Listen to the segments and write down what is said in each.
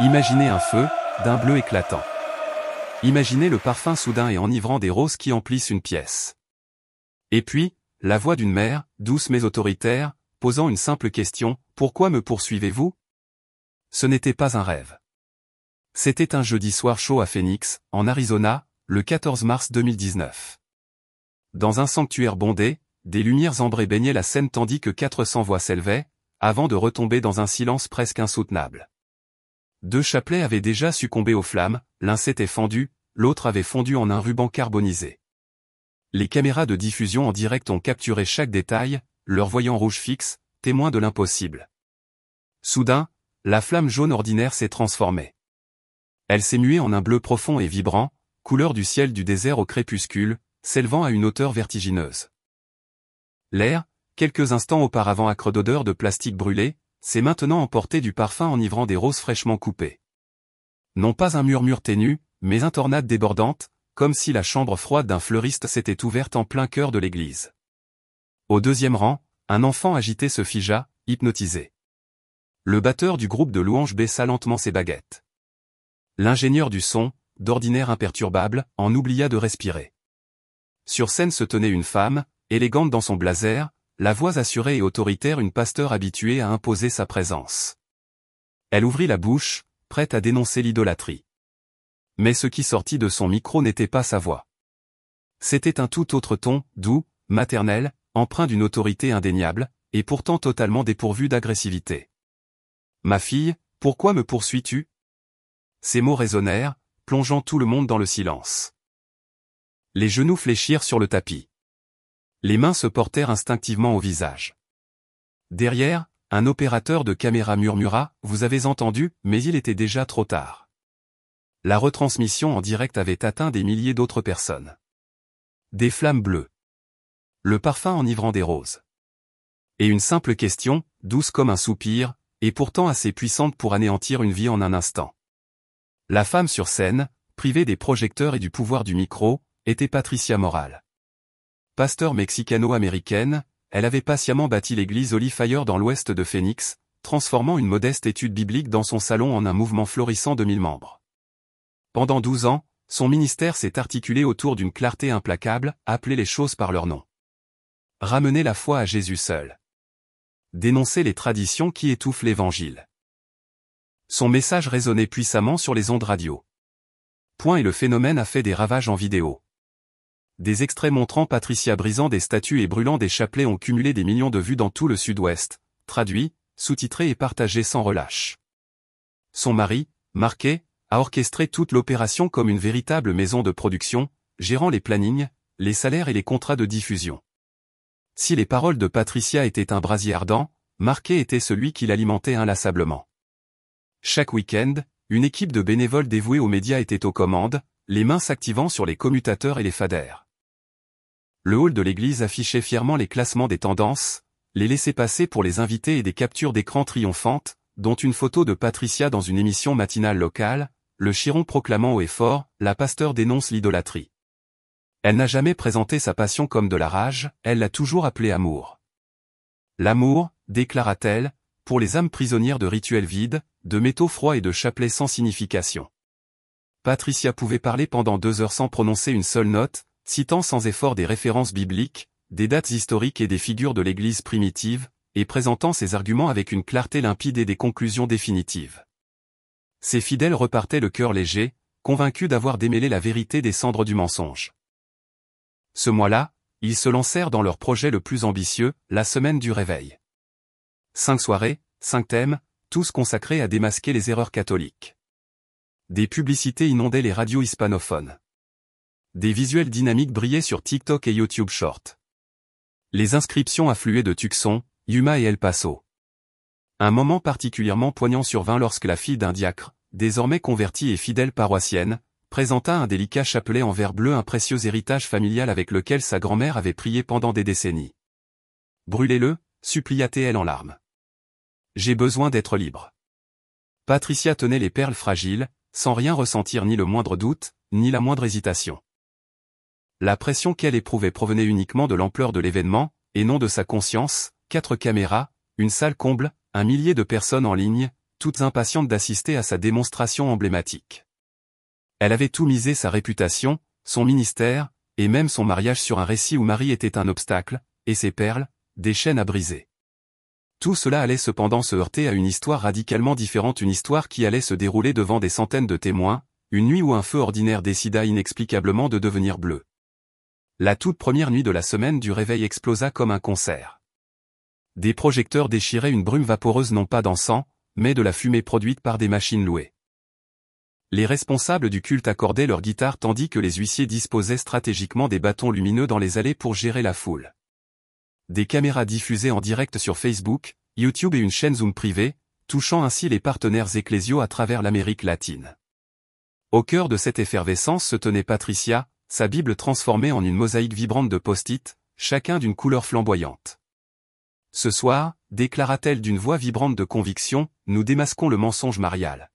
Imaginez un feu, d'un bleu éclatant. Imaginez le parfum soudain et enivrant des roses qui emplissent une pièce. Et puis, la voix d'une mère, douce mais autoritaire, posant une simple question, « Pourquoi me poursuivez-vous » Ce n'était pas un rêve. C'était un jeudi soir chaud à Phoenix, en Arizona, le 14 mars 2019. Dans un sanctuaire bondé, des lumières ambrées baignaient la scène tandis que 400 voix s'élevaient, avant de retomber dans un silence presque insoutenable. 2 chapelets avaient déjà succombé aux flammes, l'un s'était fendu, l'autre avait fondu en un ruban carbonisé. Les caméras de diffusion en direct ont capturé chaque détail, leur voyant rouge fixe, témoin de l'impossible. Soudain, la flamme jaune ordinaire s'est transformée. Elle s'est muée en un bleu profond et vibrant, couleur du ciel du désert au crépuscule, s'élevant à une hauteur vertigineuse. L'air, quelques instants auparavant âcre d'odeur de plastique brûlé, s'est maintenant emporté du parfum enivrant des roses fraîchement coupées. Non pas un murmure ténu, mais une tornade débordante, comme si la chambre froide d'un fleuriste s'était ouverte en plein cœur de l'église. Au deuxième rang, un enfant agité se figea, hypnotisé. Le batteur du groupe de louanges baissa lentement ses baguettes. L'ingénieur du son, d'ordinaire imperturbable, en oublia de respirer. Sur scène se tenait une femme, élégante dans son blazer, la voix assurée et autoritaire, une pasteur habituée à imposer sa présence. Elle ouvrit la bouche, prête à dénoncer l'idolâtrie. Mais ce qui sortit de son micro n'était pas sa voix. C'était un tout autre ton, doux, maternel, empreint d'une autorité indéniable, et pourtant totalement dépourvu d'agressivité. « Ma fille, pourquoi me poursuis-tu » Ces mots résonnèrent, plongeant tout le monde dans le silence. Les genoux fléchirent sur le tapis. Les mains se portèrent instinctivement au visage. Derrière, un opérateur de caméra murmura « Vous avez entendu ?» mais il était déjà trop tard. La retransmission en direct avait atteint des milliers d'autres personnes. Des flammes bleues. Le parfum enivrant des roses. Et une simple question, douce comme un soupir, et pourtant assez puissante pour anéantir une vie en un instant. La femme sur scène, privée des projecteurs et du pouvoir du micro, était Patricia Morale. Pasteur mexicano-américaine, elle avait patiemment bâti l'église Holy Fire dans l'ouest de Phoenix, transformant une modeste étude biblique dans son salon en un mouvement florissant de 1000 membres. Pendant 12 ans, son ministère s'est articulé autour d'une clarté implacable, appeler les choses par leur nom. Ramener la foi à Jésus seul. Dénoncer les traditions qui étouffent l'Évangile. Son message résonnait puissamment sur les ondes radio. Et le phénomène a fait des ravages en vidéo. Des extraits montrant Patricia brisant des statues et brûlant des chapelets ont cumulé des millions de vues dans tout le sud-ouest, traduits, sous-titrés et partagés sans relâche. Son mari, Marquet, a orchestré toute l'opération comme une véritable maison de production, gérant les plannings, les salaires et les contrats de diffusion. Si les paroles de Patricia étaient un brasier ardent, Marquet était celui qui l'alimentait inlassablement. Chaque week-end, une équipe de bénévoles dévoués aux médias était aux commandes, les mains s'activant sur les commutateurs et les faders. Le hall de l'église affichait fièrement les classements des tendances, les laissez-passer pour les invités et des captures d'écran triomphantes, dont une photo de Patricia dans une émission matinale locale, le chiron proclamant haut et fort, la pasteur dénonce l'idolâtrie. Elle n'a jamais présenté sa passion comme de la rage, elle l'a toujours appelée amour. L'amour, déclara-t-elle, pour les âmes prisonnières de rituels vides, de métaux froids et de chapelets sans signification. Patricia pouvait parler pendant 2 heures sans prononcer une seule note, citant sans effort des références bibliques, des dates historiques et des figures de l'Église primitive, et présentant ses arguments avec une clarté limpide et des conclusions définitives. Ses fidèles repartaient le cœur léger, convaincus d'avoir démêlé la vérité des cendres du mensonge. Ce mois-là, ils se lancèrent dans leur projet le plus ambitieux, la semaine du réveil. 5 soirées, 5 thèmes, tous consacrés à démasquer les erreurs catholiques. Des publicités inondaient les radios hispanophones. Des visuels dynamiques brillaient sur TikTok et YouTube Short. Les inscriptions affluaient de Tucson, Yuma et El Paso. Un moment particulièrement poignant survint lorsque la fille d'un diacre, désormais convertie et fidèle paroissienne, présenta un délicat chapelet en verre bleu, un précieux héritage familial avec lequel sa grand-mère avait prié pendant des décennies. « Brûlez-le » supplia-t-elle en larmes. « J'ai besoin d'être libre. » Patricia tenait les perles fragiles, sans rien ressentir, ni le moindre doute, ni la moindre hésitation. La pression qu'elle éprouvait provenait uniquement de l'ampleur de l'événement, et non de sa conscience. 4 caméras, une salle comble, 1 millier de personnes en ligne, toutes impatientes d'assister à sa démonstration emblématique. Elle avait tout misé, sa réputation, son ministère, et même son mariage sur un récit où Marie était un obstacle, et ses perles, des chaînes à briser. Tout cela allait cependant se heurter à une histoire radicalement différente, une histoire qui allait se dérouler devant des centaines de témoins, une nuit où un feu ordinaire décida inexplicablement de devenir bleu. La toute première nuit de la semaine du réveil explosa comme un concert. Des projecteurs déchiraient une brume vaporeuse, non pas d'encens, mais de la fumée produite par des machines louées. Les responsables du culte accordaient leur guitare tandis que les huissiers disposaient stratégiquement des bâtons lumineux dans les allées pour gérer la foule. Des caméras diffusaient en direct sur Facebook, YouTube et une chaîne Zoom privée, touchant ainsi les partenaires ecclésiaux à travers l'Amérique latine. Au cœur de cette effervescence se tenait Patricia, sa Bible transformée en une mosaïque vibrante de post-it, chacun d'une couleur flamboyante. Ce soir, déclara-t-elle d'une voix vibrante de conviction, nous démasquons le mensonge marial.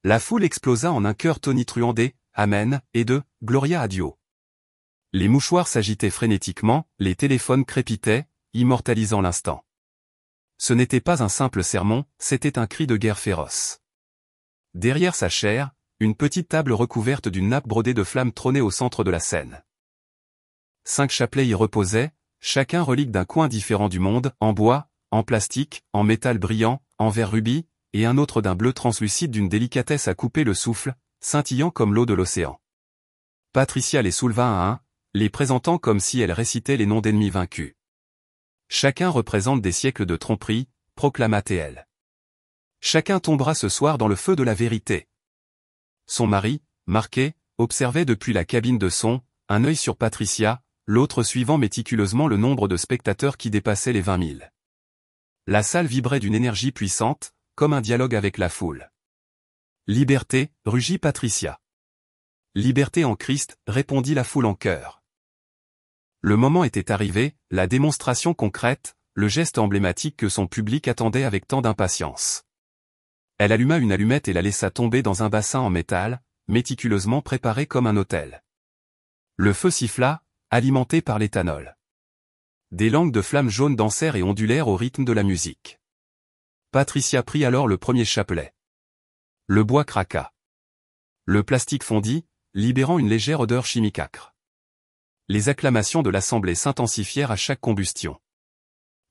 La foule explosa en un chœur tonitruant des « Amen » et de « Gloria a Dio ». Les mouchoirs s'agitaient frénétiquement, les téléphones crépitaient, immortalisant l'instant. Ce n'était pas un simple sermon, c'était un cri de guerre féroce. Derrière sa chaire, une petite table recouverte d'une nappe brodée de flammes trônait au centre de la scène. 5 chapelets y reposaient, chacun relique d'un coin différent du monde, en bois, en plastique, en métal brillant, en verre rubis, et un autre d'un bleu translucide d'une délicatesse à couper le souffle, scintillant comme l'eau de l'océan. Patricia les souleva un à un, les présentant comme si elle récitait les noms d'ennemis vaincus. Chacun représente des siècles de tromperie, proclama-t-elle. Chacun tombera ce soir dans le feu de la vérité. Son mari, Marquet, observait depuis la cabine de son, un œil sur Patricia, l'autre suivant méticuleusement le nombre de spectateurs qui dépassait les 20 000. La salle vibrait d'une énergie puissante, comme un dialogue avec la foule. Liberté, rugit Patricia. Liberté en Christ, répondit la foule en chœur. Le moment était arrivé, la démonstration concrète, le geste emblématique que son public attendait avec tant d'impatience. Elle alluma une allumette et la laissa tomber dans un bassin en métal, méticuleusement préparé comme un autel. Le feu siffla, alimenté par l'éthanol. Des langues de flammes jaunes dansèrent et ondulèrent au rythme de la musique. Patricia prit alors le premier chapelet. Le bois craqua. Le plastique fondit, libérant une légère odeur chimique âcre. Les acclamations de l'assemblée s'intensifièrent à chaque combustion.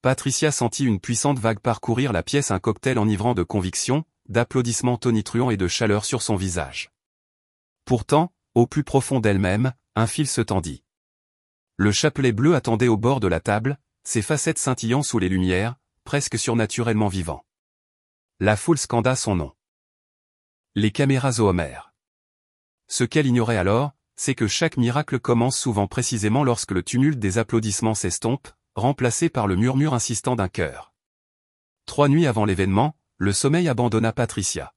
Patricia sentit une puissante vague parcourir la pièce, un cocktail enivrant de conviction, d'applaudissements tonitruants et de chaleur sur son visage. Pourtant, au plus profond d'elle-même, un fil se tendit. Le chapelet bleu attendait au bord de la table, ses facettes scintillant sous les lumières, presque surnaturellement vivant. La foule scanda son nom. Les caméras au Homer. Ce qu'elle ignorait alors, c'est que chaque miracle commence souvent précisément lorsque le tumulte des applaudissements s'estompe, remplacé par le murmure insistant d'un chœur. 3 nuits avant l'événement, le sommeil abandonna Patricia.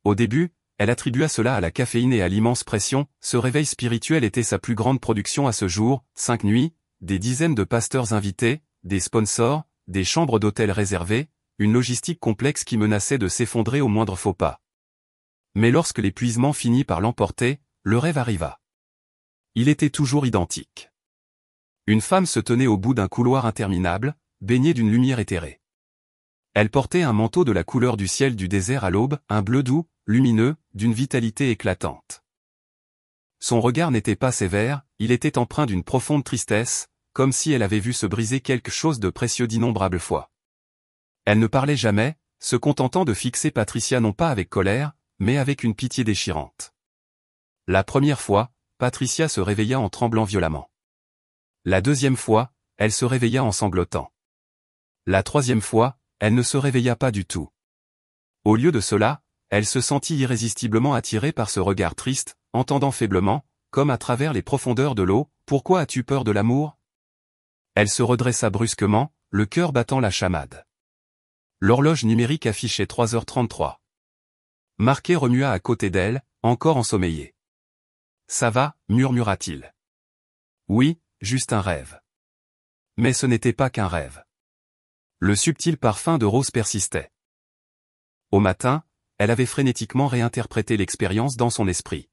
Au début, elle attribua cela à la caféine et à l'immense pression, ce réveil spirituel était sa plus grande production à ce jour, 5 nuits, des dizaines de pasteurs invités, des sponsors, des chambres d'hôtel réservées, une logistique complexe qui menaçait de s'effondrer au moindre faux pas. Mais lorsque l'épuisement finit par l'emporter, le rêve arriva. Il était toujours identique. Une femme se tenait au bout d'un couloir interminable, baignée d'une lumière éthérée. Elle portait un manteau de la couleur du ciel du désert à l'aube, un bleu doux, lumineux, d'une vitalité éclatante. Son regard n'était pas sévère, il était empreint d'une profonde tristesse, comme si elle avait vu se briser quelque chose de précieux d'innombrables fois. Elle ne parlait jamais, se contentant de fixer Patricia non pas avec colère, mais avec une pitié déchirante. La première fois, Patricia se réveilla en tremblant violemment. La deuxième fois, elle se réveilla en sanglotant. La troisième fois, elle ne se réveilla pas du tout. Au lieu de cela, elle se sentit irrésistiblement attirée par ce regard triste, entendant faiblement, comme à travers les profondeurs de l'eau, « Pourquoi as-tu peur de l'amour » Elle se redressa brusquement, le cœur battant la chamade. L'horloge numérique affichait 3h33. Marquet remua à côté d'elle, encore ensommeillé. « Ça va » murmura-t-il. « Oui, juste un rêve. » Mais ce n'était pas qu'un rêve. Le subtil parfum de rose persistait. Au matin, elle avait frénétiquement réinterprété l'expérience dans son esprit.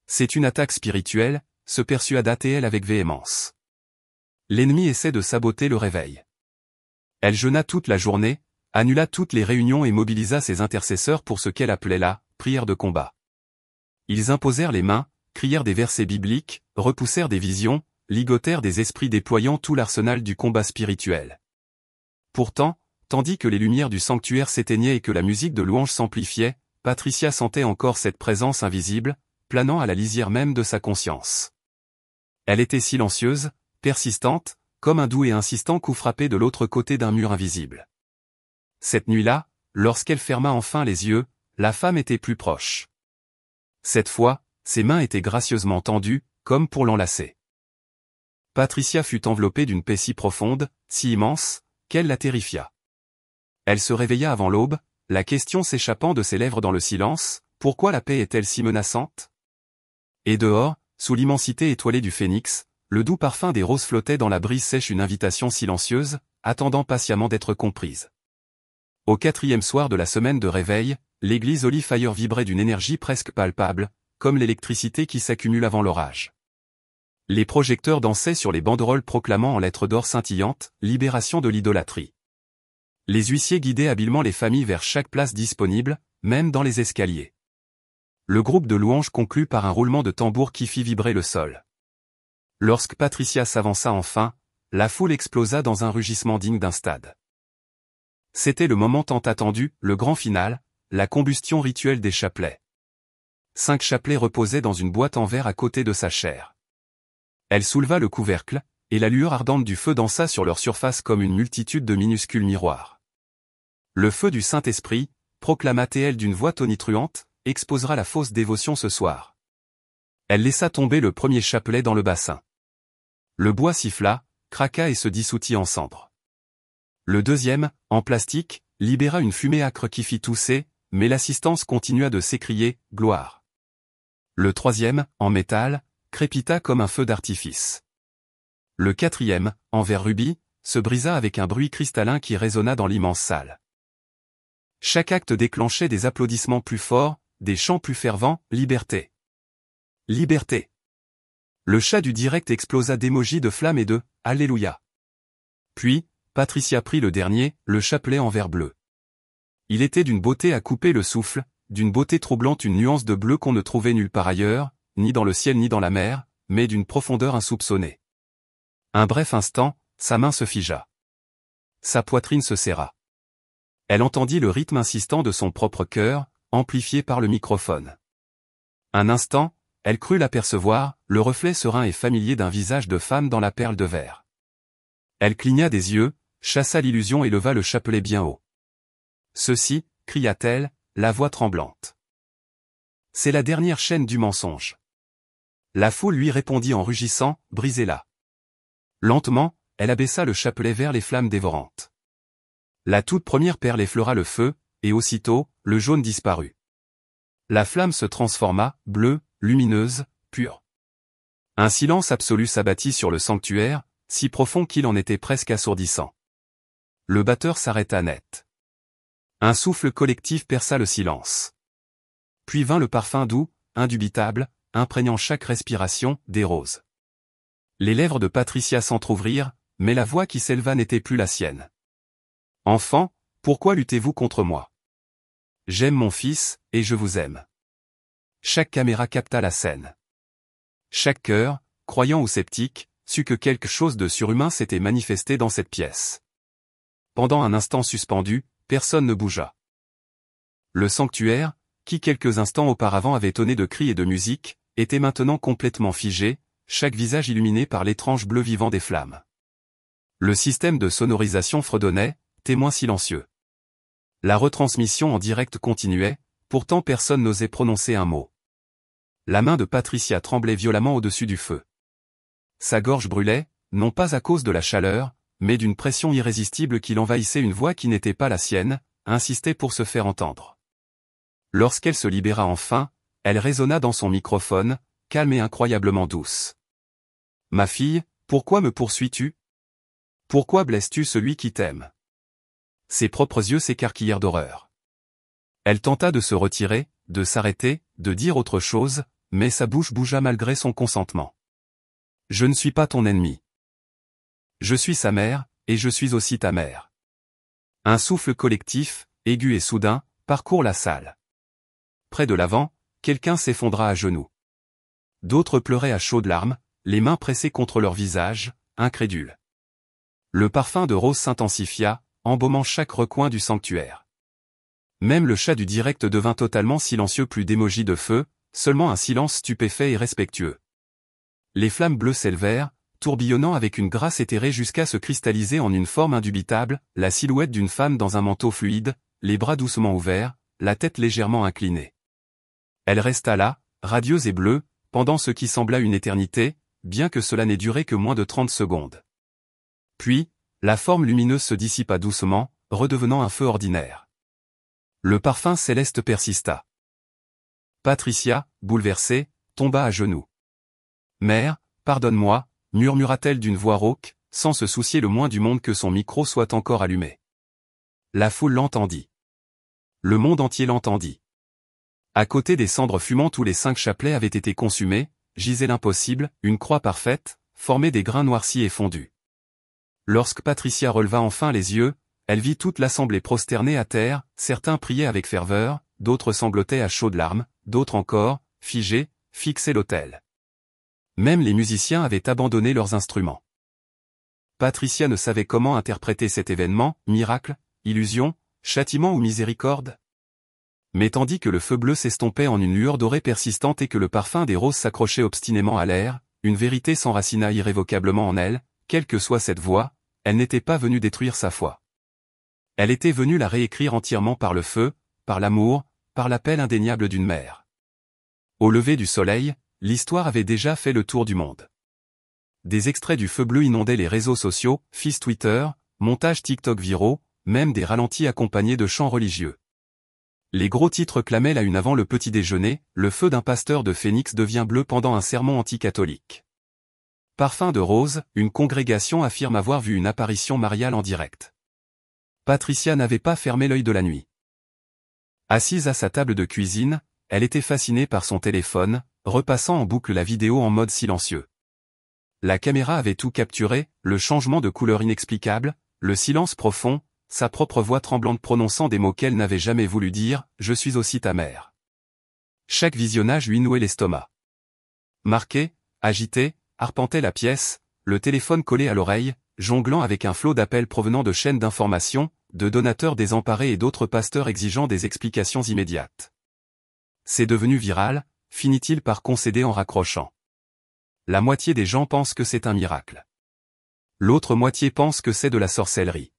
C'est une attaque spirituelle, se persuada-t-elle avec véhémence. L'ennemi essaie de saboter le réveil. Elle jeûna toute la journée, annula toutes les réunions et mobilisa ses intercesseurs pour ce qu'elle appelait la prière de combat. Ils imposèrent les mains, crièrent des versets bibliques, repoussèrent des visions, ligotèrent des esprits déployant tout l'arsenal du combat spirituel. Pourtant, tandis que les lumières du sanctuaire s'éteignaient et que la musique de louange s'amplifiait, Patricia sentait encore cette présence invisible, planant à la lisière même de sa conscience. Elle était silencieuse, persistante, comme un doux et insistant coup frappé de l'autre côté d'un mur invisible. Cette nuit-là, lorsqu'elle ferma enfin les yeux, la femme était plus proche. Cette fois, ses mains étaient gracieusement tendues, comme pour l'enlacer. Patricia fut enveloppée d'une paix si profonde, si immense, qu'elle la terrifia. Elle se réveilla avant l'aube, la question s'échappant de ses lèvres dans le silence, pourquoi la paix est-elle si menaçante? Et dehors, sous l'immensité étoilée du phénix, le doux parfum des roses flottait dans la brise sèche, une invitation silencieuse, attendant patiemment d'être comprise. Au 4e soir de la semaine de réveil, l'église Holy Fire vibrait d'une énergie presque palpable, comme l'électricité qui s'accumule avant l'orage. Les projecteurs dansaient sur les banderoles proclamant en lettres d'or scintillantes « Libération de l'idolâtrie ». Les huissiers guidaient habilement les familles vers chaque place disponible, même dans les escaliers. Le groupe de louanges conclut par un roulement de tambour qui fit vibrer le sol. Lorsque Patricia s'avança enfin, la foule explosa dans un rugissement digne d'un stade. C'était le moment tant attendu, le grand final, la combustion rituelle des chapelets. 5 chapelets reposaient dans une boîte en verre à côté de sa chaire. Elle souleva le couvercle, et la lueur ardente du feu dansa sur leur surface comme une multitude de minuscules miroirs. Le feu du Saint-Esprit, proclama-t-elle d'une voix tonitruante, exposera la fausse dévotion ce soir. Elle laissa tomber le premier chapelet dans le bassin. Le bois siffla, craqua et se dissout en cendres. Le deuxième, en plastique, libéra une fumée âcre qui fit tousser, mais l'assistance continua de s'écrier « Gloire ». Le troisième, en métal, crépita comme un feu d'artifice. Le quatrième, en verre rubis, se brisa avec un bruit cristallin qui résonna dans l'immense salle. Chaque acte déclenchait des applaudissements plus forts, des chants plus fervents, « Liberté ! Liberté !» Le chat du direct explosa d'émojis de flammes et de « Alléluia !» Puis, Patricia prit le dernier, le chapelet en verre bleu. Il était d'une beauté à couper le souffle, d'une beauté troublante, une nuance de bleu qu'on ne trouvait nulle part ailleurs, ni dans le ciel ni dans la mer, mais d'une profondeur insoupçonnée. Un bref instant, sa main se figea. Sa poitrine se serra. Elle entendit le rythme insistant de son propre cœur, amplifié par le microphone. Un instant, elle crut l'apercevoir, le reflet serein et familier d'un visage de femme dans la perle de verre. Elle cligna des yeux, chassa l'illusion et leva le chapelet bien haut. « Ceci, cria-t-elle, la voix tremblante. C'est la dernière chaîne du mensonge. » La foule lui répondit en rugissant, « Brisez-la. » Lentement, elle abaissa le chapelet vers les flammes dévorantes. La toute première perle effleura le feu, et aussitôt, le jaune disparut. La flamme se transforma, bleue, lumineuse, pure. Un silence absolu s'abattit sur le sanctuaire, si profond qu'il en était presque assourdissant. Le batteur s'arrêta net. Un souffle collectif perça le silence. Puis vint le parfum doux, indubitable, imprégnant chaque respiration, des roses. Les lèvres de Patricia s'entr'ouvrirent, mais la voix qui s'éleva n'était plus la sienne. « Enfant, pourquoi luttez-vous contre moi? J'aime mon fils, et je vous aime. » Chaque caméra capta la scène. Chaque cœur, croyant ou sceptique, sut que quelque chose de surhumain s'était manifesté dans cette pièce. Pendant un instant suspendu, personne ne bougea. Le sanctuaire, qui quelques instants auparavant avait tonné de cris et de musique, était maintenant complètement figé, chaque visage illuminé par l'étrange bleu vivant des flammes. Le système de sonorisation fredonnait, témoin silencieux. La retransmission en direct continuait, pourtant personne n'osait prononcer un mot. La main de Patricia tremblait violemment au-dessus du feu. Sa gorge brûlait, non pas à cause de la chaleur, mais d'une pression irrésistible qui l'envahissait. Une voix qui n'était pas la sienne, insistait pour se faire entendre. Lorsqu'elle se libéra enfin, elle résonna dans son microphone, calme et incroyablement douce. « Ma fille, pourquoi me poursuis-tu? Pourquoi blesses-tu celui qui t'aime ?» Ses propres yeux s'écarquillèrent d'horreur. Elle tenta de se retirer, de s'arrêter, de dire autre chose, mais sa bouche bougea malgré son consentement. « Je ne suis pas ton ennemi. Je suis sa mère, et je suis aussi ta mère. Un souffle collectif, aigu et soudain, parcourt la salle. Près de l'avant, quelqu'un s'effondra à genoux. D'autres pleuraient à chaudes larmes, les mains pressées contre leur visage, incrédules. Le parfum de rose s'intensifia, embaumant chaque recoin du sanctuaire. Même le chat du direct devint totalement silencieux, plus d'émojis de feu, seulement un silence stupéfait et respectueux. Les flammes bleues s'élevèrent, tourbillonnant avec une grâce éthérée jusqu'à se cristalliser en une forme indubitable, la silhouette d'une femme dans un manteau fluide, les bras doucement ouverts, la tête légèrement inclinée. Elle resta là, radieuse et bleue, pendant ce qui sembla une éternité, bien que cela n'ait duré que moins de 30 secondes. Puis, la forme lumineuse se dissipa doucement, redevenant un feu ordinaire. Le parfum céleste persista. Patricia, bouleversée, tomba à genoux. « Mère, pardonne-moi », murmura-t-elle d'une voix rauque, sans se soucier le moins du monde que son micro soit encore allumé. La foule l'entendit. Le monde entier l'entendit. À côté des cendres fumantes où les 5 chapelets avaient été consumés, gisait l'impossible, une croix parfaite, formée des grains noircis et fondus. Lorsque Patricia releva enfin les yeux, elle vit toute l'assemblée prosternée à terre, certains priaient avec ferveur, d'autres sanglotaient à chaudes larmes, d'autres encore, figés, fixaient l'autel. Même les musiciens avaient abandonné leurs instruments. Patricia ne savait comment interpréter cet événement, miracle, illusion, châtiment ou miséricorde. Mais tandis que le feu bleu s'estompait en une lueur dorée persistante et que le parfum des roses s'accrochait obstinément à l'air, une vérité s'enracina irrévocablement en elle, quelle que soit cette voix, elle n'était pas venue détruire sa foi. Elle était venue la réécrire entièrement par le feu, par l'amour, par l'appel indéniable d'une mère. Au lever du soleil, l'histoire avait déjà fait le tour du monde. Des extraits du feu bleu inondaient les réseaux sociaux, fils Twitter, montages TikTok viraux, même des ralentis accompagnés de chants religieux. Les gros titres clamaient la une avant le petit déjeuner, le feu d'un pasteur de Phoenix devient bleu pendant un sermon anti-catholique. Parfum de rose, une congrégation affirme avoir vu une apparition mariale en direct. Patricia n'avait pas fermé l'œil de la nuit. Assise à sa table de cuisine, elle était fascinée par son téléphone, repassant en boucle la vidéo en mode silencieux. La caméra avait tout capturé, le changement de couleur inexplicable, le silence profond, sa propre voix tremblante prononçant des mots qu'elle n'avait jamais voulu dire, « Je suis aussi ta mère ». Chaque visionnage lui nouait l'estomac. Marqué, agité, arpentait la pièce, le téléphone collé à l'oreille, jonglant avec un flot d'appels provenant de chaînes d'informations, de donateurs désemparés et d'autres pasteurs exigeant des explications immédiates. C'est devenu viral, finit-il par concéder en raccrochant. La moitié des gens pensent que c'est un miracle. L'autre moitié pense que c'est de la sorcellerie.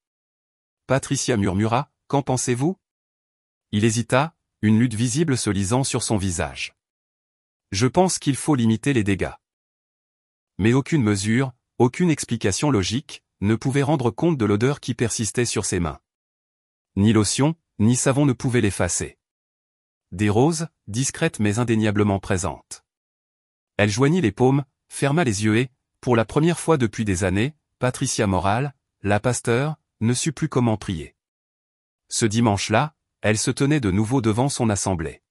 Patricia murmura, « Qu'en pensez-vous » Il hésita, une lutte visible se lisant sur son visage. « Je pense qu'il faut limiter les dégâts. » Mais aucune mesure, aucune explication logique, ne pouvait rendre compte de l'odeur qui persistait sur ses mains. Ni lotion, ni savon ne pouvaient l'effacer. Des roses, discrètes mais indéniablement présentes. Elle joignit les paumes, ferma les yeux et, pour la première fois depuis des années, Patricia Moral, la pasteur, ne sut plus comment prier. Ce dimanche-là, elle se tenait de nouveau devant son assemblée.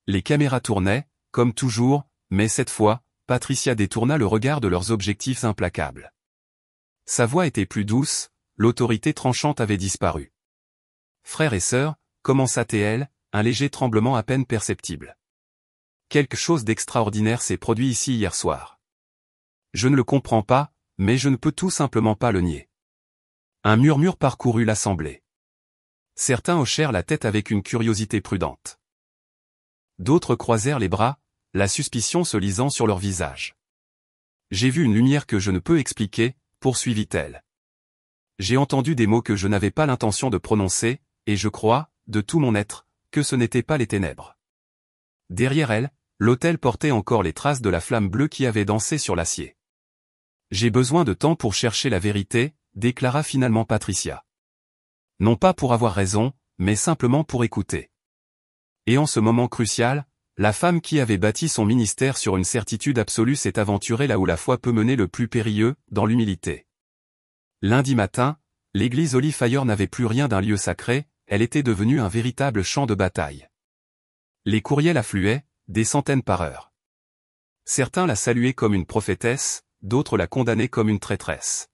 Les caméras tournaient, comme toujours, mais cette fois, Patricia détourna le regard de leurs objectifs implacables. Sa voix était plus douce, l'autorité tranchante avait disparu. « Frères et sœurs », commença-t-elle, un léger tremblement à peine perceptible. Quelque chose d'extraordinaire s'est produit ici hier soir. Je ne le comprends pas, mais je ne peux tout simplement pas le nier. Un murmure parcourut l'assemblée. Certains hochèrent la tête avec une curiosité prudente. D'autres croisèrent les bras, la suspicion se lisant sur leur visage. J'ai vu une lumière que je ne peux expliquer, poursuivit-elle. J'ai entendu des mots que je n'avais pas l'intention de prononcer, et je crois, de tout mon être, que ce n'étaient pas les ténèbres. Derrière elle, l'autel portait encore les traces de la flamme bleue qui avait dansé sur l'acier. J'ai besoin de temps pour chercher la vérité, déclara finalement Patricia. Non pas pour avoir raison, mais simplement pour écouter. Et en ce moment crucial, la femme qui avait bâti son ministère sur une certitude absolue s'est aventurée là où la foi peut mener le plus périlleux, dans l'humilité. Lundi matin, l'église Holy Fire n'avait plus rien d'un lieu sacré, elle était devenue un véritable champ de bataille. Les courriels affluaient, des centaines par heure. Certains la saluaient comme une prophétesse, d'autres la condamnaient comme une traîtresse.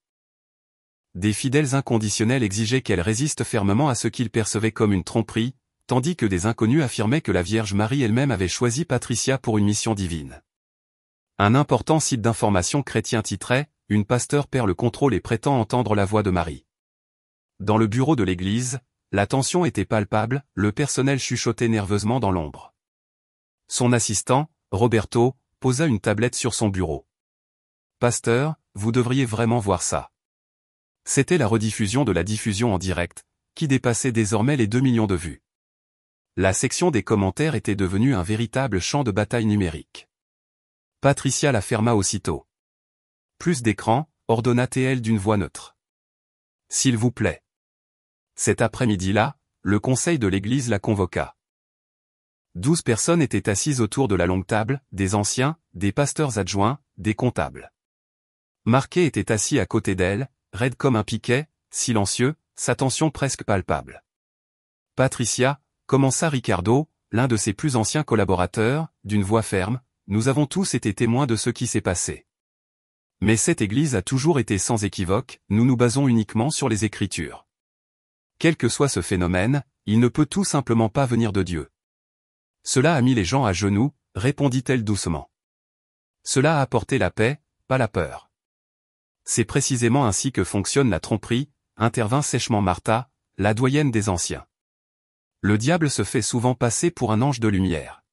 des fidèles inconditionnels exigeaient qu'elle résiste fermement à ce qu'ils percevaient comme une tromperie, tandis que des inconnus affirmaient que la Vierge Marie elle-même avait choisi Patricia pour une mission divine. Un important site d'information chrétien titrait « Une pasteur perd le contrôle et prétend entendre la voix de Marie ». Dans le bureau de l'église, la tension était palpable, le personnel chuchotait nerveusement dans l'ombre. Son assistant, Roberto, posa une tablette sur son bureau. « Pasteur, vous devriez vraiment voir ça. » C'était la rediffusion de la diffusion en direct, qui dépassait désormais les 2 millions de vues. La section des commentaires était devenue un véritable champ de bataille numérique. Patricia la ferma aussitôt. « Plus d'écran », ordonna-t-elle d'une voix neutre. « S'il vous plaît. » Cet après-midi-là, le conseil de l'église la convoqua. 12 personnes étaient assises autour de la longue table, des anciens, des pasteurs adjoints, des comptables. Marquet était assis à côté d'elle, raide comme un piquet, silencieux, sa tension presque palpable. « Patricia », commença Ricardo, l'un de ses plus anciens collaborateurs, d'une voix ferme, « nous avons tous été témoins de ce qui s'est passé. Mais cette Église a toujours été sans équivoque, nous nous basons uniquement sur les Écritures. Quel que soit ce phénomène, il ne peut tout simplement pas venir de Dieu. Cela a mis les gens à genoux, répondit-elle doucement. Cela a apporté la paix, pas la peur. C'est précisément ainsi que fonctionne la tromperie, intervint sèchement Martha, la doyenne des anciens. Le diable se fait souvent passer pour un ange de lumière.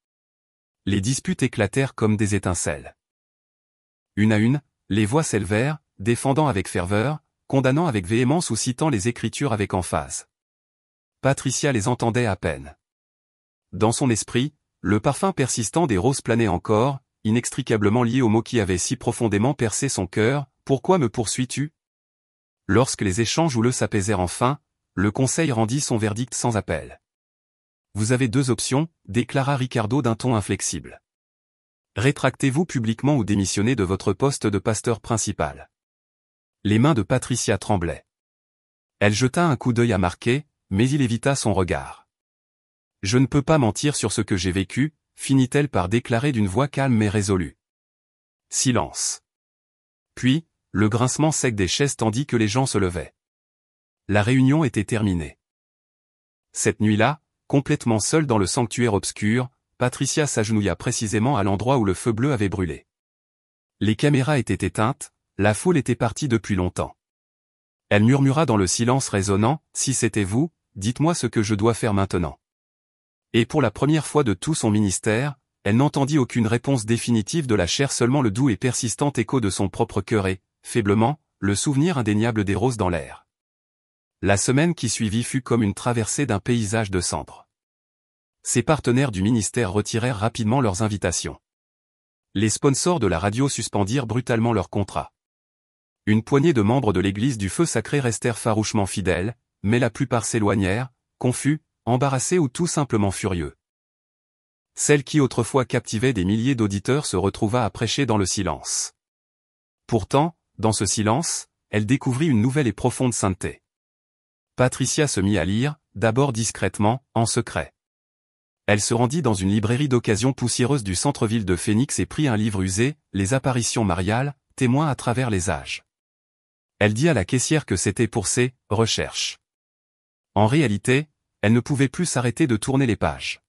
Les disputes éclatèrent comme des étincelles. Une à une, les voix s'élevèrent, défendant avec ferveur, condamnant avec véhémence ou citant les Écritures avec emphase. Patricia les entendait à peine. Dans son esprit, le parfum persistant des roses planait encore, inextricablement lié aux mots qui avaient si profondément percé son cœur. « Pourquoi me poursuis-tu » Lorsque les échanges houleux s'apaisèrent enfin, le conseil rendit son verdict sans appel. « Vous avez 2 options, déclara Ricardo d'un ton inflexible. Rétractez-vous publiquement ou démissionnez de votre poste de pasteur principal. » Les mains de Patricia tremblaient. Elle jeta un coup d'œil à Marquet, mais il évita son regard. « Je ne peux pas mentir sur ce que j'ai vécu, » finit-elle par déclarer d'une voix calme mais résolue. Silence. Puis, le grincement sec des chaises tandis que les gens se levaient. La réunion était terminée. Cette nuit-là, complètement seule dans le sanctuaire obscur, Patricia s'agenouilla précisément à l'endroit où le feu bleu avait brûlé. Les caméras étaient éteintes, la foule était partie depuis longtemps. Elle murmura dans le silence résonnant, « Si c'était vous, dites-moi ce que je dois faire maintenant. » Et pour la première fois de tout son ministère, elle n'entendit aucune réponse définitive de la chair, seulement le doux et persistant écho de son propre cœur et, faiblement, le souvenir indéniable des roses dans l'air. La semaine qui suivit fut comme une traversée d'un paysage de cendres. Ses partenaires du ministère retirèrent rapidement leurs invitations. Les sponsors de la radio suspendirent brutalement leurs contrats. Une poignée de membres de l'Église du Feu Sacré restèrent farouchement fidèles, mais la plupart s'éloignèrent, confus, embarrassés ou tout simplement furieux. Celle qui autrefois captivait des milliers d'auditeurs se retrouva à prêcher dans le silence. Pourtant, dans ce silence, elle découvrit une nouvelle et profonde sainteté. Patricia se mit à lire, d'abord discrètement, en secret. Elle se rendit dans une librairie d'occasion poussiéreuse du centre-ville de Phoenix et prit un livre usé, Les apparitions mariales, témoins à travers les âges. Elle dit à la caissière que c'était pour ses « recherches ». En réalité, elle ne pouvait plus s'arrêter de tourner les pages.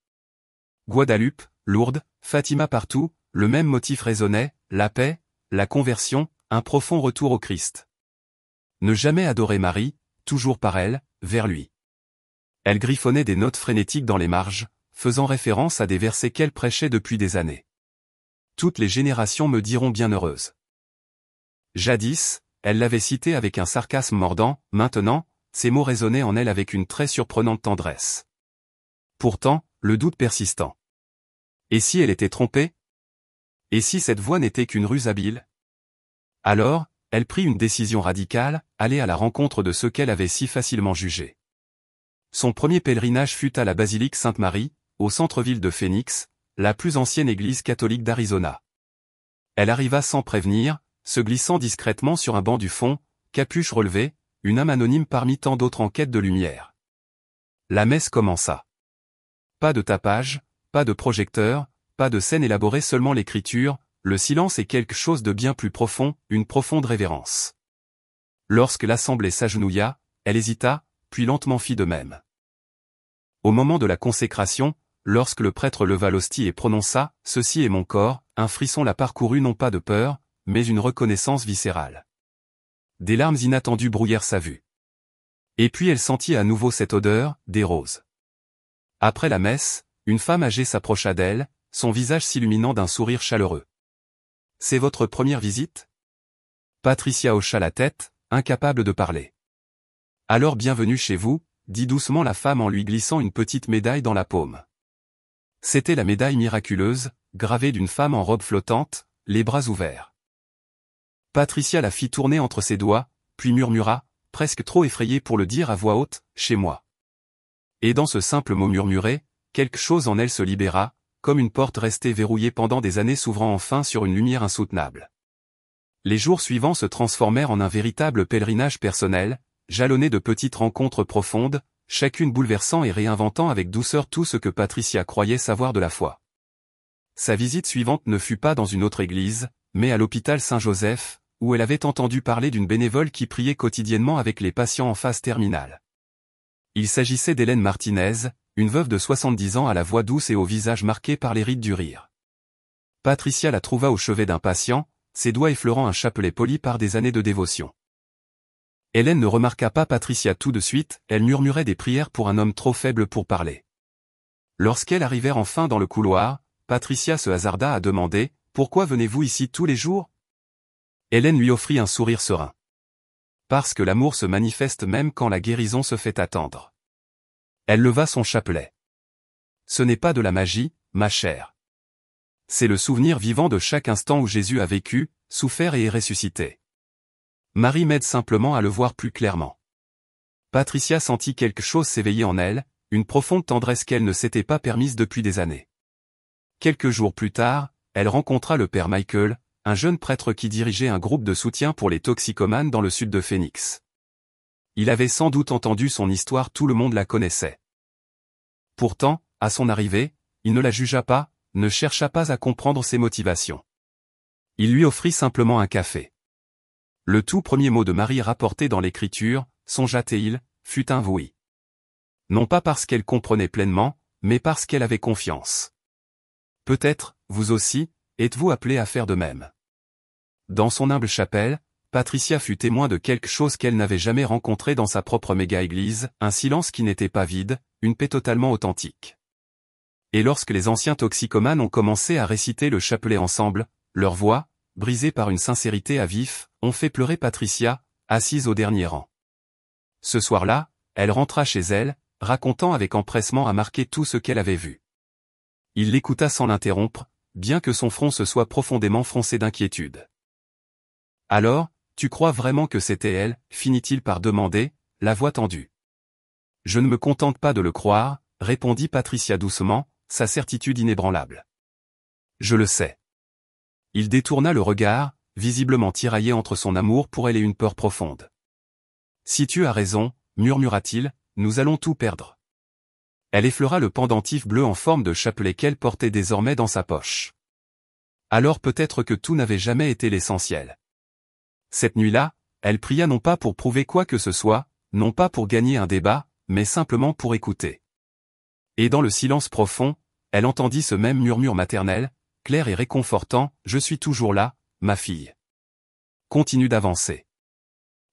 Guadeloupe, Lourdes, Fatima partout, le même motif résonnait, la paix, la conversion, un profond retour au Christ. Ne jamais adorer Marie, toujours par elle, vers lui. Elle griffonnait des notes frénétiques dans les marges, faisant référence à des versets qu'elle prêchait depuis des années. Toutes les générations me diront bienheureuse. Jadis, elle l'avait cité avec un sarcasme mordant, maintenant, ces mots résonnaient en elle avec une très surprenante tendresse. Pourtant, le doute persistant. Et si elle était trompée? Et si cette voix n'était qu'une ruse habile? Alors, elle prit une décision radicale, aller à la rencontre de ceux qu'elle avait si facilement jugés. Son premier pèlerinage fut à la basilique Sainte-Marie, au centre-ville de Phoenix, la plus ancienne église catholique d'Arizona. Elle arriva sans prévenir, se glissant discrètement sur un banc du fond, capuche relevée, une âme anonyme parmi tant d'autres en quête de lumière. La messe commença. Pas de tapage, pas de projecteur, pas de scène élaborée, seulement l'écriture, le silence et quelque chose de bien plus profond, une profonde révérence. Lorsque l'assemblée s'agenouilla, elle hésita, puis lentement fit de même. Au moment de la consécration, lorsque le prêtre leva l'hostie et prononça « Ceci est mon corps », un frisson la parcourut non pas de peur, mais une reconnaissance viscérale. Des larmes inattendues brouillèrent sa vue. Et puis elle sentit à nouveau cette odeur, des roses. Après la messe, une femme âgée s'approcha d'elle, son visage s'illuminant d'un sourire chaleureux. « C'est votre première visite ?» Patricia hocha la tête, incapable de parler. « Alors bienvenue chez vous », dit doucement la femme en lui glissant une petite médaille dans la paume. C'était la médaille miraculeuse, gravée d'une femme en robe flottante, les bras ouverts. Patricia la fit tourner entre ses doigts, puis murmura, presque trop effrayée pour le dire à voix haute, « Chez moi ». Et dans ce simple mot murmuré, quelque chose en elle se libéra, comme une porte restée verrouillée pendant des années s'ouvrant enfin sur une lumière insoutenable. Les jours suivants se transformèrent en un véritable pèlerinage personnel, jalonné de petites rencontres profondes, chacune bouleversant et réinventant avec douceur tout ce que Patricia croyait savoir de la foi. Sa visite suivante ne fut pas dans une autre église, mais à l'hôpital Saint-Joseph, où elle avait entendu parler d'une bénévole qui priait quotidiennement avec les patients en phase terminale. Il s'agissait d'Hélène Martinez, une veuve de 70 ans à la voix douce et au visage marqué par les rides du rire. Patricia la trouva au chevet d'un patient, ses doigts effleurant un chapelet poli par des années de dévotion. Hélène ne remarqua pas Patricia tout de suite, elle murmurait des prières pour un homme trop faible pour parler. Lorsqu'elles arrivèrent enfin dans le couloir, Patricia se hasarda à demander « Pourquoi venez-vous ici tous les jours ?» Hélène lui offrit un sourire serein. Parce que l'amour se manifeste même quand la guérison se fait attendre. Elle leva son chapelet. Ce n'est pas de la magie, ma chère. C'est le souvenir vivant de chaque instant où Jésus a vécu, souffert et est ressuscité. Marie m'aide simplement à le voir plus clairement. Patricia sentit quelque chose s'éveiller en elle, une profonde tendresse qu'elle ne s'était pas permise depuis des années. Quelques jours plus tard, elle rencontra le père Michael, un jeune prêtre qui dirigeait un groupe de soutien pour les toxicomanes dans le sud de Phoenix. Il avait sans doute entendu son histoire, tout le monde la connaissait. Pourtant, à son arrivée, il ne la jugea pas, ne chercha pas à comprendre ses motivations. Il lui offrit simplement un café. Le tout premier mot de Marie rapporté dans l'Écriture, songea-t-il, fut un oui. Non pas parce qu'elle comprenait pleinement, mais parce qu'elle avait confiance. Peut-être, vous aussi, êtes-vous appelé à faire de même. Dans son humble chapelle, Patricia fut témoin de quelque chose qu'elle n'avait jamais rencontré dans sa propre méga-église, un silence qui n'était pas vide, une paix totalement authentique. Et lorsque les anciens toxicomanes ont commencé à réciter le chapelet ensemble, leur voix, brisée par une sincérité à vif, ont fait pleurer Patricia, assise au dernier rang. Ce soir-là, elle rentra chez elle, racontant avec empressement à Marquet tout ce qu'elle avait vu. Il l'écouta sans l'interrompre, bien que son front se soit profondément froncé d'inquiétude. « Alors, tu crois vraiment que c'était elle ?» finit-il par demander, la voix tendue. « Je ne me contente pas de le croire », répondit Patricia doucement, sa certitude inébranlable. « Je le sais. » Il détourna le regard, visiblement tiraillé entre son amour pour elle et une peur profonde. « Si tu as raison, » murmura-t-il, « nous allons tout perdre. » Elle effleura le pendentif bleu en forme de chapelet qu'elle portait désormais dans sa poche. Alors peut-être que tout n'avait jamais été l'essentiel. Cette nuit-là, elle pria non pas pour prouver quoi que ce soit, non pas pour gagner un débat, mais simplement pour écouter. Et dans le silence profond, elle entendit ce même murmure maternel, clair et réconfortant, « Je suis toujours là, ma fille. Continue d'avancer. »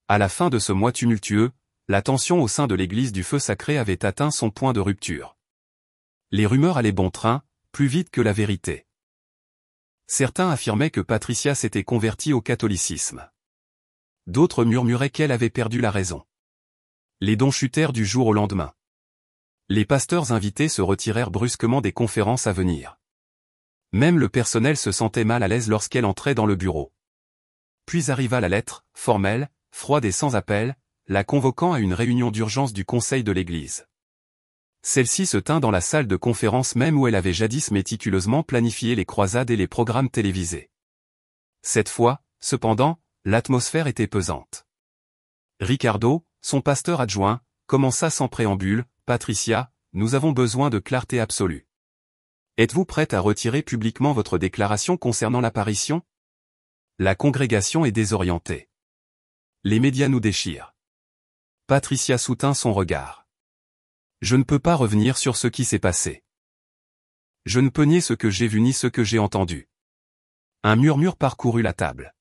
À la fin de ce mois tumultueux, la tension au sein de l'église du feu sacré avait atteint son point de rupture. Les rumeurs allaient bon train, plus vite que la vérité. Certains affirmaient que Patricia s'était convertie au catholicisme. D'autres murmuraient qu'elle avait perdu la raison. Les dons chutèrent du jour au lendemain. Les pasteurs invités se retirèrent brusquement des conférences à venir. Même le personnel se sentait mal à l'aise lorsqu'elle entrait dans le bureau. Puis arriva la lettre, formelle, froide et sans appel, la convoquant à une réunion d'urgence du conseil de l'église. Celle-ci se tint dans la salle de conférence même où elle avait jadis méticuleusement planifié les croisades et les programmes télévisés. Cette fois, cependant, l'atmosphère était pesante. Ricardo, son pasteur adjoint, commença sans préambule, « Patricia, nous avons besoin de clarté absolue. Êtes-vous prête à retirer publiquement votre déclaration concernant l'apparition ? La congrégation est désorientée. Les médias nous déchirent. Patricia soutint son regard. Je ne peux pas revenir sur ce qui s'est passé. Je ne peux nier ce que j'ai vu ni ce que j'ai entendu. Un murmure parcourut la table.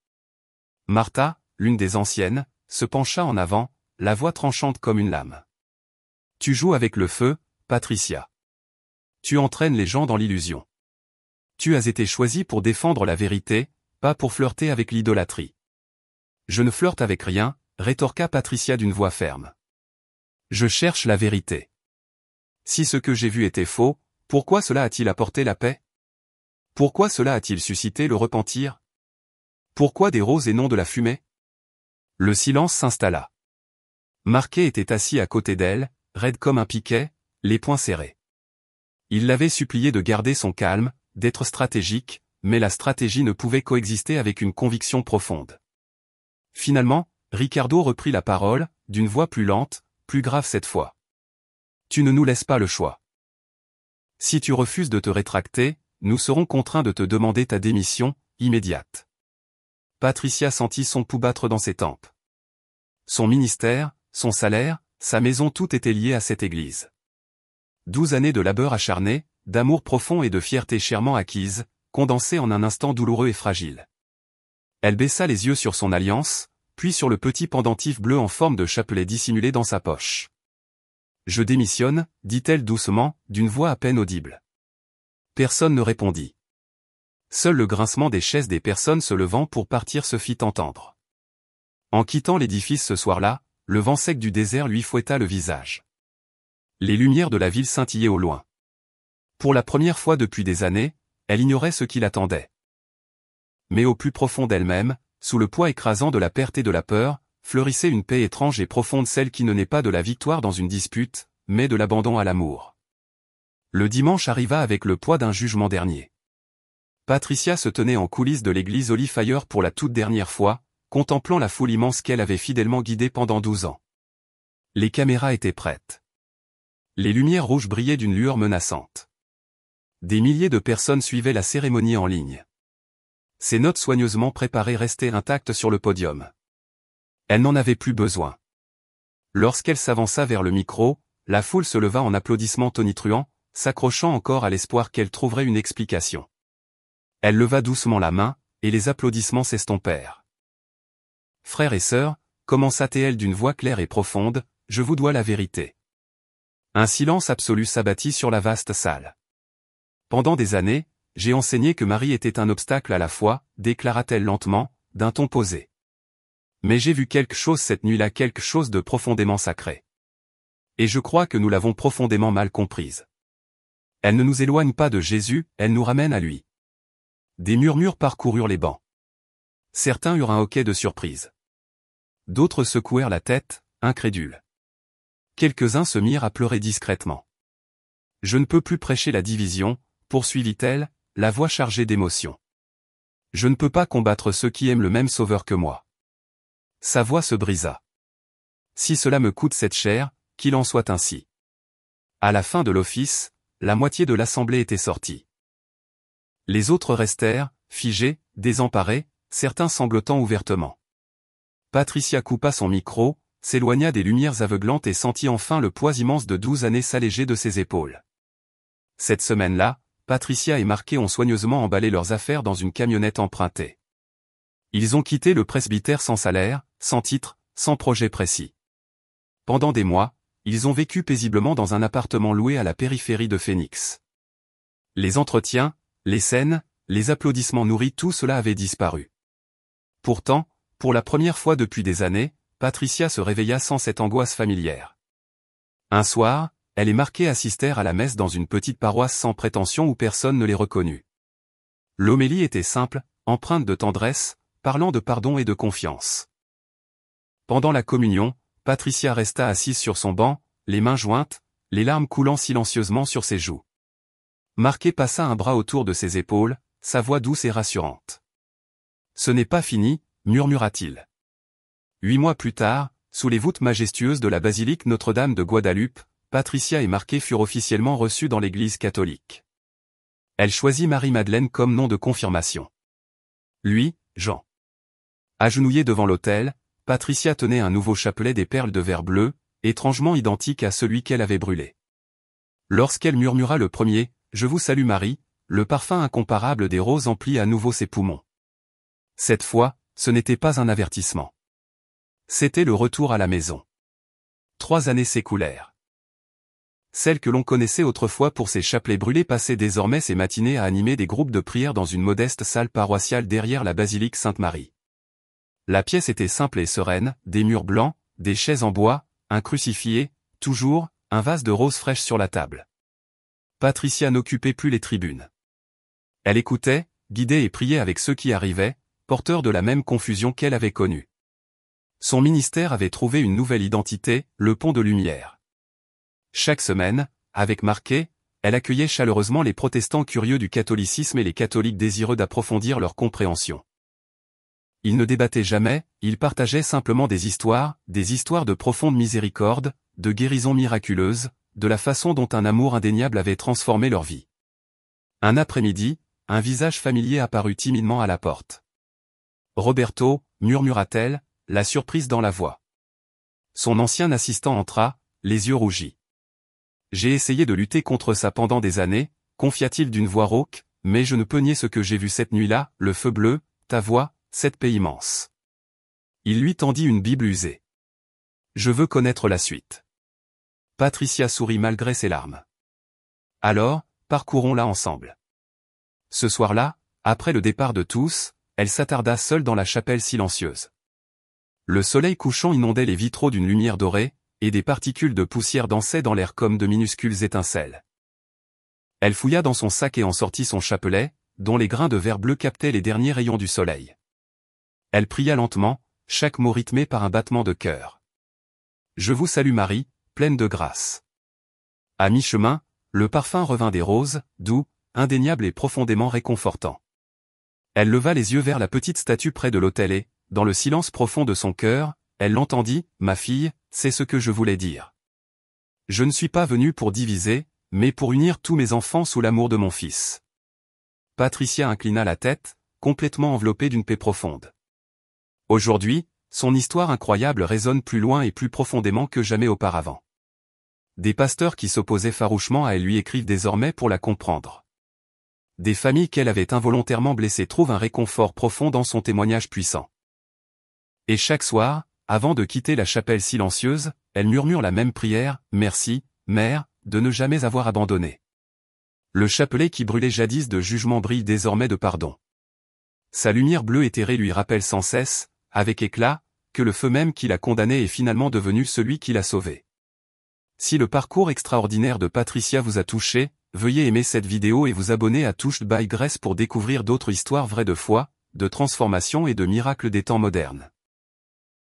Martha, l'une des anciennes, se pencha en avant, la voix tranchante comme une lame. Tu joues avec le feu, Patricia. Tu entraînes les gens dans l'illusion. Tu as été choisie pour défendre la vérité, pas pour flirter avec l'idolâtrie. Je ne flirte avec rien, rétorqua Patricia d'une voix ferme. Je cherche la vérité. Si ce que j'ai vu était faux, pourquoi cela a-t-il apporté la paix? Pourquoi cela a-t-il suscité le repentir? Pourquoi des roses et non de la fumée? Le silence s'installa. Marquet était assis à côté d'elle, raide comme un piquet, les poings serrés. Il l'avait supplié de garder son calme, d'être stratégique, mais la stratégie ne pouvait coexister avec une conviction profonde. Finalement, Ricardo reprit la parole, d'une voix plus lente, plus grave cette fois. Tu ne nous laisses pas le choix. Si tu refuses de te rétracter, nous serons contraints de te demander ta démission, immédiate. Patricia sentit son pouls battre dans ses tempes. Son ministère, son salaire, sa maison, tout était lié à cette église. 12 années de labeur acharné, d'amour profond et de fierté chèrement acquise, condensées en un instant douloureux et fragile. Elle baissa les yeux sur son alliance, puis sur le petit pendentif bleu en forme de chapelet dissimulé dans sa poche. Je démissionne, dit-elle doucement, d'une voix à peine audible. Personne ne répondit. Seul le grincement des chaises des personnes se levant pour partir se fit entendre. En quittant l'édifice ce soir-là, le vent sec du désert lui fouetta le visage. Les lumières de la ville scintillaient au loin. Pour la première fois depuis des années, elle ignorait ce qui l'attendait. Mais au plus profond d'elle-même, sous le poids écrasant de la perte et de la peur, fleurissait une paix étrange et profonde, celle qui ne naît pas de la victoire dans une dispute, mais de l'abandon à l'amour. Le dimanche arriva avec le poids d'un jugement dernier. Patricia se tenait en coulisses de l'église Holy Fire pour la toute dernière fois, contemplant la foule immense qu'elle avait fidèlement guidée pendant 12 ans. Les caméras étaient prêtes. Les lumières rouges brillaient d'une lueur menaçante. Des milliers de personnes suivaient la cérémonie en ligne. Ses notes soigneusement préparées restaient intactes sur le podium. Elle n'en avait plus besoin. Lorsqu'elle s'avança vers le micro, la foule se leva en applaudissements tonitruants, s'accrochant encore à l'espoir qu'elle trouverait une explication. Elle leva doucement la main, et les applaudissements s'estompèrent. Frères et sœurs, commença-t-elle d'une voix claire et profonde, je vous dois la vérité. Un silence absolu s'abattit sur la vaste salle. Pendant des années, j'ai enseigné que Marie était un obstacle à la foi, déclara-t-elle lentement, d'un ton posé. Mais j'ai vu quelque chose cette nuit-là, quelque chose de profondément sacré. Et je crois que nous l'avons profondément mal comprise. Elle ne nous éloigne pas de Jésus, elle nous ramène à lui. Des murmures parcoururent les bancs. Certains eurent un hoquet de surprise. D'autres secouèrent la tête, incrédules. Quelques-uns se mirent à pleurer discrètement. Je ne peux plus prêcher la division, poursuivit-elle, la voix chargée d'émotion. Je ne peux pas combattre ceux qui aiment le même Sauveur que moi. Sa voix se brisa. Si cela me coûte cette chair, qu'il en soit ainsi. À la fin de l'office, la moitié de l'assemblée était sortie. Les autres restèrent, figés, désemparés, certains sanglotant ouvertement. Patricia coupa son micro, s'éloigna des lumières aveuglantes et sentit enfin le poids immense de 12 années s'alléger de ses épaules. Cette semaine-là, Patricia et Marquet ont soigneusement emballé leurs affaires dans une camionnette empruntée. Ils ont quitté le presbytère sans salaire, sans titre, sans projet précis. Pendant des mois, ils ont vécu paisiblement dans un appartement loué à la périphérie de Phoenix. Les entretiens, les scènes, les applaudissements nourris, tout cela avait disparu. Pourtant, pour la première fois depuis des années, Patricia se réveilla sans cette angoisse familière. Un soir, elle et Marquet assistèrent à la messe dans une petite paroisse sans prétention où personne ne les reconnut. L'homélie était simple, empreinte de tendresse, parlant de pardon et de confiance. Pendant la communion, Patricia resta assise sur son banc, les mains jointes, les larmes coulant silencieusement sur ses joues. Marquet passa un bras autour de ses épaules, sa voix douce et rassurante. « Ce n'est pas fini », murmura-t-il. 8 mois plus tard, sous les voûtes majestueuses de la basilique Notre-Dame de Guadalupe, Patricia et Marquet furent officiellement reçus dans l'église catholique. Elle choisit Marie-Madeleine comme nom de confirmation. Lui, Jean. Agenouillé devant l'autel, Patricia tenait un nouveau chapelet des perles de verre bleu, étrangement identique à celui qu'elle avait brûlé. Lorsqu'elle murmura le premier « Je vous salue Marie », le parfum incomparable des roses emplit à nouveau ses poumons. Cette fois, ce n'était pas un avertissement. C'était le retour à la maison. 3 années s'écoulèrent. Celle que l'on connaissait autrefois pour ses chapelets brûlés passait désormais ses matinées à animer des groupes de prière dans une modeste salle paroissiale derrière la basilique Sainte-Marie. La pièce était simple et sereine, des murs blancs, des chaises en bois, un crucifix, toujours, un vase de roses fraîches sur la table. Patricia n'occupait plus les tribunes. Elle écoutait, guidait et priait avec ceux qui arrivaient, porteurs de la même confusion qu'elle avait connue. Son ministère avait trouvé une nouvelle identité, le pont de lumière. Chaque semaine, avec Marquet, elle accueillait chaleureusement les protestants curieux du catholicisme et les catholiques désireux d'approfondir leur compréhension. Ils ne débattaient jamais, ils partageaient simplement des histoires de profonde miséricorde, de guérisons miraculeuses, de la façon dont un amour indéniable avait transformé leur vie. Un après-midi, un visage familier apparut timidement à la porte. « Roberto » murmura-t-elle, la surprise dans la voix. Son ancien assistant entra, les yeux rougis. « J'ai essayé de lutter contre ça pendant des années », confia-t-il d'une voix rauque, « mais je ne peux nier ce que j'ai vu cette nuit-là, le feu bleu, ta voix, cette paix immense. » Il lui tendit une Bible usée. « Je veux connaître la suite. » Patricia sourit malgré ses larmes. « Alors, parcourons-la ensemble. » Ce soir-là, après le départ de tous, elle s'attarda seule dans la chapelle silencieuse. Le soleil couchant inondait les vitraux d'une lumière dorée, et des particules de poussière dansaient dans l'air comme de minuscules étincelles. Elle fouilla dans son sac et en sortit son chapelet, dont les grains de verre bleu captaient les derniers rayons du soleil. Elle pria lentement, chaque mot rythmé par un battement de cœur. « Je vous salue Marie, pleine de grâce. » À mi-chemin, le parfum revint des roses, doux, indéniable et profondément réconfortant. Elle leva les yeux vers la petite statue près de l'autel et, dans le silence profond de son cœur, elle l'entendit, « Ma fille, c'est ce que je voulais dire. Je ne suis pas venue pour diviser, mais pour unir tous mes enfants sous l'amour de mon Fils. » Patricia inclina la tête, complètement enveloppée d'une paix profonde. Aujourd'hui, son histoire incroyable résonne plus loin et plus profondément que jamais auparavant. Des pasteurs qui s'opposaient farouchement à elle lui écrivent désormais pour la comprendre. Des familles qu'elle avait involontairement blessées trouvent un réconfort profond dans son témoignage puissant. Et chaque soir, avant de quitter la chapelle silencieuse, elle murmure la même prière, « Merci, Mère, de ne jamais avoir abandonné. » Le chapelet qui brûlait jadis de jugement brille désormais de pardon. Sa lumière bleue éthérée lui rappelle sans cesse, avec éclat, que le feu même qui l'a condamné est finalement devenu celui qui l'a sauvé. Si le parcours extraordinaire de Patricia vous a touché, veuillez aimer cette vidéo et vous abonner à Touched by Grace pour découvrir d'autres histoires vraies de foi, de transformation et de miracles des temps modernes.